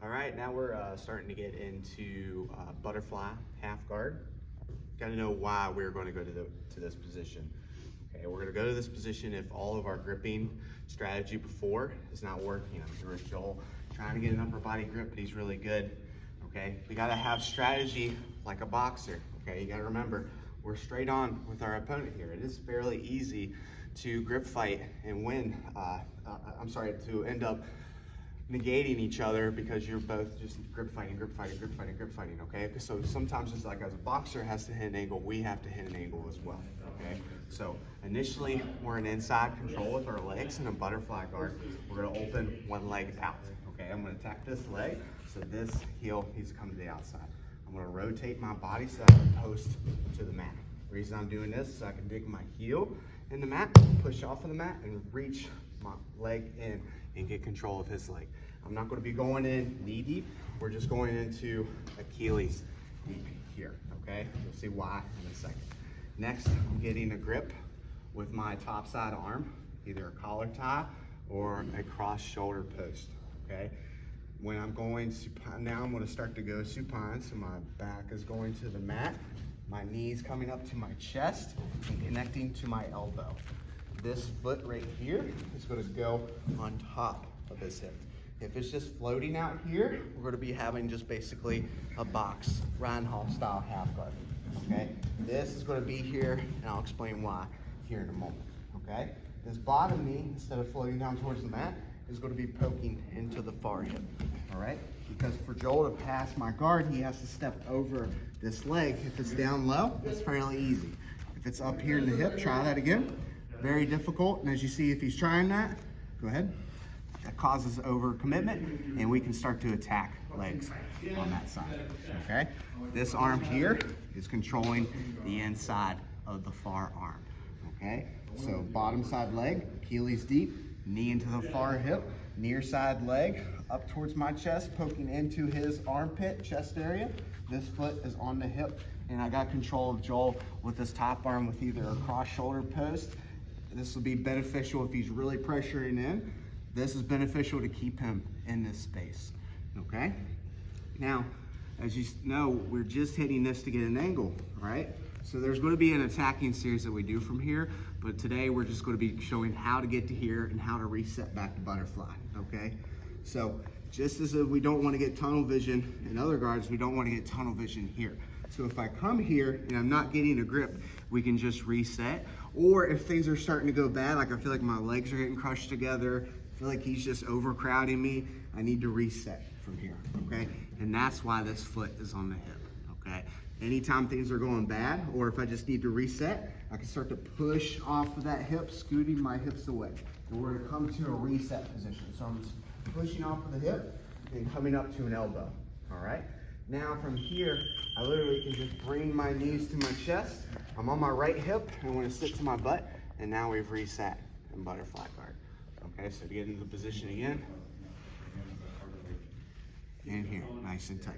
All right, now we're starting to get into butterfly half guard. Got to know why we're going to go to this position. Okay, we're going to go to this position if all of our gripping strategy before is not working. Here's Joel trying to get an upper body grip, but he's really good. Okay, we got to have strategy like a boxer. Okay, you got to remember we're straight on with our opponent here. It is fairly easy to grip fight and win. To end up negating each other because you're both just grip fighting, okay? So sometimes it's like as a boxer has to hit an angle, we have to hit an angle as well, okay? So initially, we're in inside control with our legs in a butterfly guard. We're gonna open one leg out, okay? I'm gonna attack this leg, so this heel needs to come to the outside. I'm gonna rotate my body so I can post to the mat. The reason I'm doing this is so I can dig my heel in the mat, push off of the mat, and reach my leg in and get control of his leg. I'm not going to be going in knee deep. We're just going into Achilles deep here, okay? You'll see why in a second. Next, I'm getting a grip with my top side arm, either a collar tie or a cross shoulder post, okay? When I'm going supine, now I'm going to start to go supine, so my back is going to the mat, my knees coming up to my chest and connecting to my elbow. This foot right here is going to go on top of his hip. If it's just floating out here, we're going to be having just basically a box, Ryan Hall style half guard, okay? This is going to be here, and I'll explain why here in a moment, okay? This bottom knee, instead of floating down towards the mat, is going to be poking into the far hip, all right? Because for Joel to pass my guard, he has to step over this leg. If it's down low, it's fairly easy. If it's up here in the hip, try that again. Very difficult, and as you see, if he's trying that, go ahead. That causes overcommitment, and we can start to attack legs on that side, okay? This arm here is controlling the inside of the far arm, okay? So bottom side leg, Achilles deep, knee into the far hip, near side leg, up towards my chest, poking into his armpit, chest area. This foot is on the hip, and I got control of Joel with this top arm with either a cross shoulder post. This will be beneficial if he's really pressuring in. This is beneficial to keep him in this space, okay? Now, as you know, we're just hitting this to get an angle, right? So there's going to be an attacking series that we do from here, but today we're just going to be showing how to get to here and how to reset back to butterfly, okay? So just as we don't want to get tunnel vision in other guards, we don't want to get tunnel vision here. So if I come here and I'm not getting a grip, we can just reset. Or if things are starting to go bad, like I feel like my legs are getting crushed together, I feel like he's just overcrowding me, I need to reset from here, okay? And that's why this foot is on the hip, okay? Anytime things are going bad, or if I just need to reset, I can start to push off of that hip, scooting my hips away. And we're gonna come to a reset position. So I'm just pushing off of the hip and coming up to an elbow, all right? Now from here, I literally can just bring my knees to my chest. I'm on my right hip, I want to sit to my butt, and now we've reset in butterfly guard. Okay, so to get into the position again, and here, nice and tight.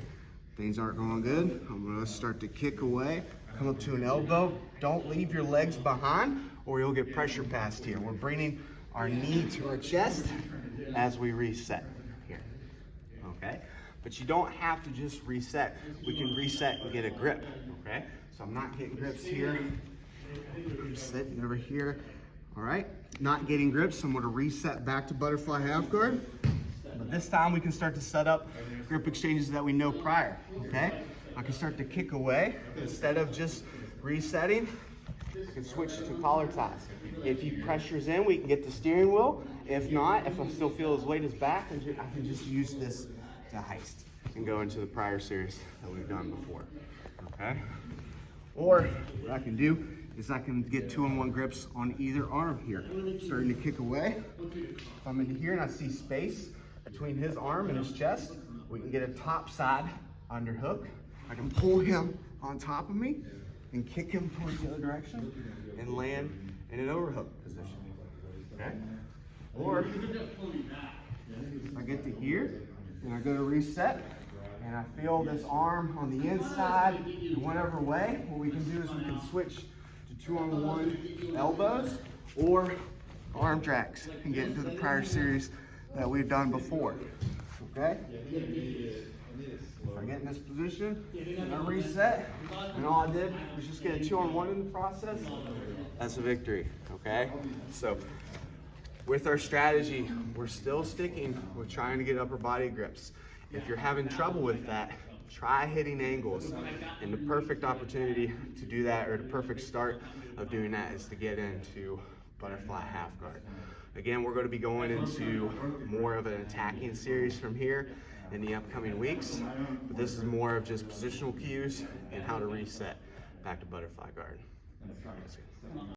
Things aren't going good, I'm going to start to kick away, come up to an elbow. Don't leave your legs behind or you'll get pressure passed here. We're bringing our knee to our chest as we reset here, okay? But you don't have to just reset. We can reset and get a grip, okay? So I'm not getting grips here. I'm sitting over here, all right? Not getting grips, so I'm gonna reset back to butterfly half guard. But this time we can start to set up grip exchanges that we know prior, okay? I can start to kick away. Instead of just resetting, I can switch to collar ties. If he pressures in, we can get the steering wheel. If not, if I still feel his weight is back, I can just use this to heist and go into the prior series that we've done before, okay? Or what I can do is I can get 2-on-1 grips on either arm here. Starting to kick away. If I'm into here and I see space between his arm and his chest, we can get a top side underhook. I can pull him on top of me and kick him towards the other direction and land in an overhook position, okay? Or if I get to here, and I go to reset, and I feel this arm on the inside in whatever way, what we can do is we can switch to 2-on-1 elbows or arm drags and get into the prior series that we've done before, okay? If I get in this position, I'm gonna reset, and all I did was just get a 2-on-1 in the process. That's a victory, okay? So with our strategy, we're still sticking with trying to get upper body grips. If you're having trouble with that, try hitting angles. And the perfect opportunity to do that, or the perfect start of doing that, is to get into butterfly half guard. Again, we're going to be going into more of an attacking series from here in the upcoming weeks, but this is more of just positional cues and how to reset back to butterfly guard.